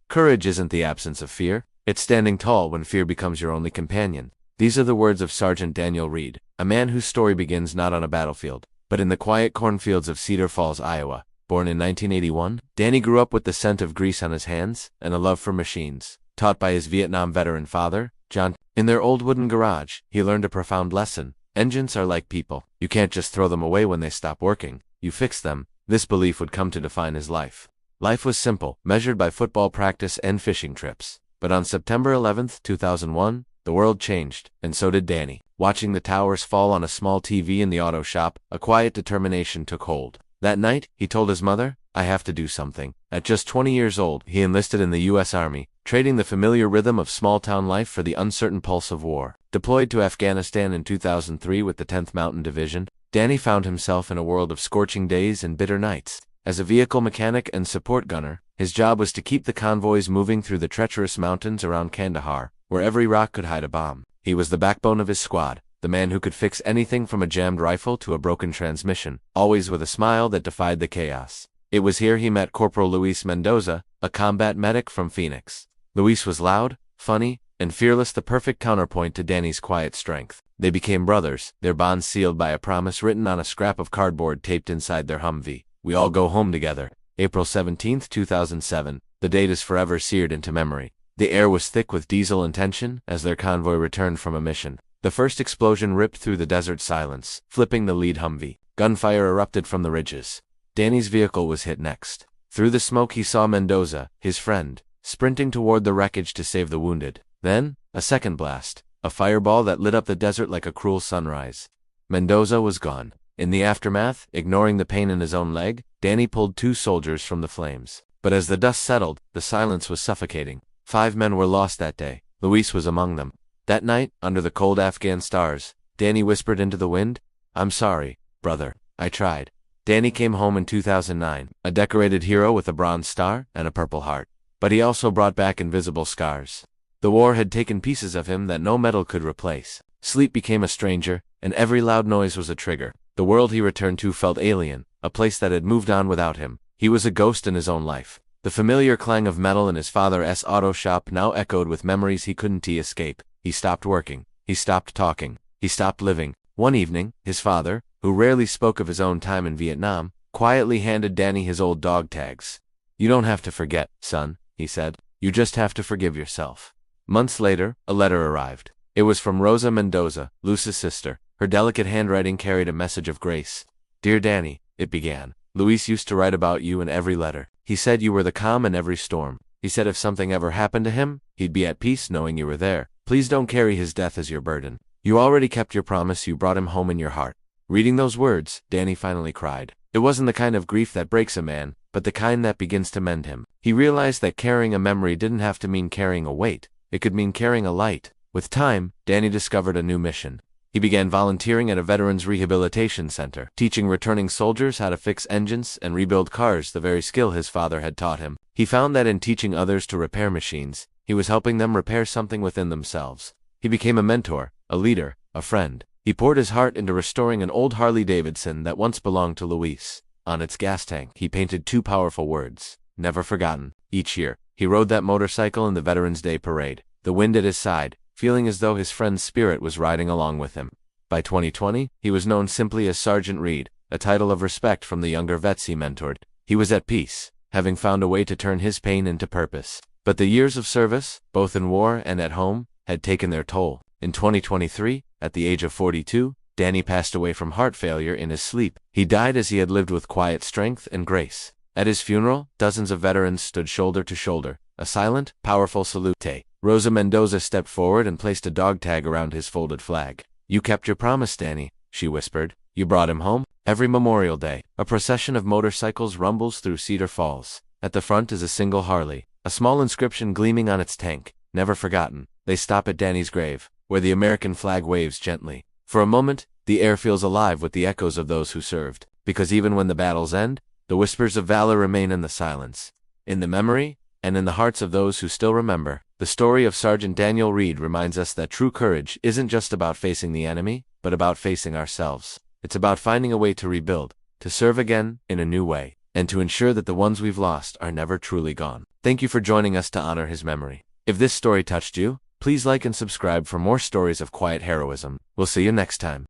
Courage isn't the absence of fear, it's standing tall when fear becomes your only companion. These are the words of Sergeant Daniel Reed, a man whose story begins not on a battlefield, but in the quiet cornfields of Cedar Falls, Iowa. Born in 1981, Danny grew up with the scent of grease on his hands and a love for machines. Taught by his Vietnam veteran father, John, in their old wooden garage, he learned a profound lesson. Engines are like people. You can't just throw them away when they stop working. You fix them. This belief would come to define his life. Life was simple, measured by football practice and fishing trips. But on September 11, 2001, the world changed, and so did Danny. Watching the towers fall on a small TV in the auto shop, a quiet determination took hold. That night, he told his mother, "I have to do something." At just 20 years old, he enlisted in the U.S. Army, trading the familiar rhythm of small-town life for the uncertain pulse of war. Deployed to Afghanistan in 2003 with the 10th Mountain Division, Danny found himself in a world of scorching days and bitter nights. As a vehicle mechanic and support gunner, his job was to keep the convoys moving through the treacherous mountains around Kandahar, where every rock could hide a bomb. He was the backbone of his squad, the man who could fix anything from a jammed rifle to a broken transmission, always with a smile that defied the chaos. It was here he met Corporal Luis Mendoza, a combat medic from Phoenix. Luis was loud, funny, and fearless, the perfect counterpoint to Danny's quiet strength. They became brothers, their bond sealed by a promise written on a scrap of cardboard taped inside their Humvee. "We all go home together." April 17, 2007. The date is forever seared into memory. The air was thick with diesel and tension as their convoy returned from a mission. The first explosion ripped through the desert silence, flipping the lead Humvee. Gunfire erupted from the ridges. Danny's vehicle was hit next. Through the smoke he saw Mendoza, his friend, sprinting toward the wreckage to save the wounded. Then, a second blast, a fireball that lit up the desert like a cruel sunrise. Mendoza was gone. In the aftermath, ignoring the pain in his own leg, Danny pulled 2 soldiers from the flames. But as the dust settled, the silence was suffocating. 5 men were lost that day. Luis was among them. That night, under the cold Afghan stars, Danny whispered into the wind, "I'm sorry, brother. I tried." Danny came home in 2009, a decorated hero with a Bronze Star and a Purple Heart. But he also brought back invisible scars. The war had taken pieces of him that no metal could replace. Sleep became a stranger, and every loud noise was a trigger. The world he returned to felt alien, a place that had moved on without him. He was a ghost in his own life. The familiar clang of metal in his father's auto shop now echoed with memories he couldn't escape. He stopped working. He stopped talking. He stopped living. One evening, his father, who rarely spoke of his own time in Vietnam, quietly handed Danny his old dog tags. "You don't have to forget, son," he said. "You just have to forgive yourself." Months later, a letter arrived. It was from Rosa Mendoza, Luis's sister. Her delicate handwriting carried a message of grace. "Dear Danny," it began, "Luis used to write about you in every letter. He said you were the calm in every storm. He said if something ever happened to him, he'd be at peace knowing you were there. Please don't carry his death as your burden. You already kept your promise. You brought him home in your heart." Reading those words, Danny finally cried. It wasn't the kind of grief that breaks a man, but the kind that begins to mend him. He realized that carrying a memory didn't have to mean carrying a weight. It could mean carrying a light. With time, Danny discovered a new mission. He began volunteering at a veterans rehabilitation center, teaching returning soldiers how to fix engines and rebuild cars, the very skill his father had taught him. He found that in teaching others to repair machines, he was helping them repair something within themselves. He became a mentor, a leader, a friend. He poured his heart into restoring an old Harley-Davidson that once belonged to Luis. On its gas tank, he painted 2 powerful words, "Never forgotten." Each year, he rode that motorcycle in the Veterans Day parade, the wind at his side, feeling as though his friend's spirit was riding along with him. By 2020, he was known simply as Sergeant Reed, a title of respect from the younger vets he mentored. He was at peace, having found a way to turn his pain into purpose. But the years of service, both in war and at home, had taken their toll. In 2023, at the age of 42, Danny passed away from heart failure in his sleep. He died as he had lived with quiet strength and grace. At his funeral, dozens of veterans stood shoulder to shoulder, a silent, powerful salute. Rosa Mendoza stepped forward and placed a dog tag around his folded flag. "You kept your promise, Danny," she whispered. "You brought him home." Every Memorial Day, a procession of motorcycles rumbles through Cedar Falls. At the front is a single Harley, a small inscription gleaming on its tank, "Never forgotten." They stop at Danny's grave, where the American flag waves gently. For a moment, the air feels alive with the echoes of those who served, because even when the battles end, the whispers of valor remain in the silence. In the memory, and in the hearts of those who still remember, the story of Sergeant Daniel Reed reminds us that true courage isn't just about facing the enemy, but about facing ourselves. It's about finding a way to rebuild, to serve again in a new way, and to ensure that the ones we've lost are never truly gone. Thank you for joining us to honor his memory. If this story touched you, please like and subscribe for more stories of quiet heroism. We'll see you next time.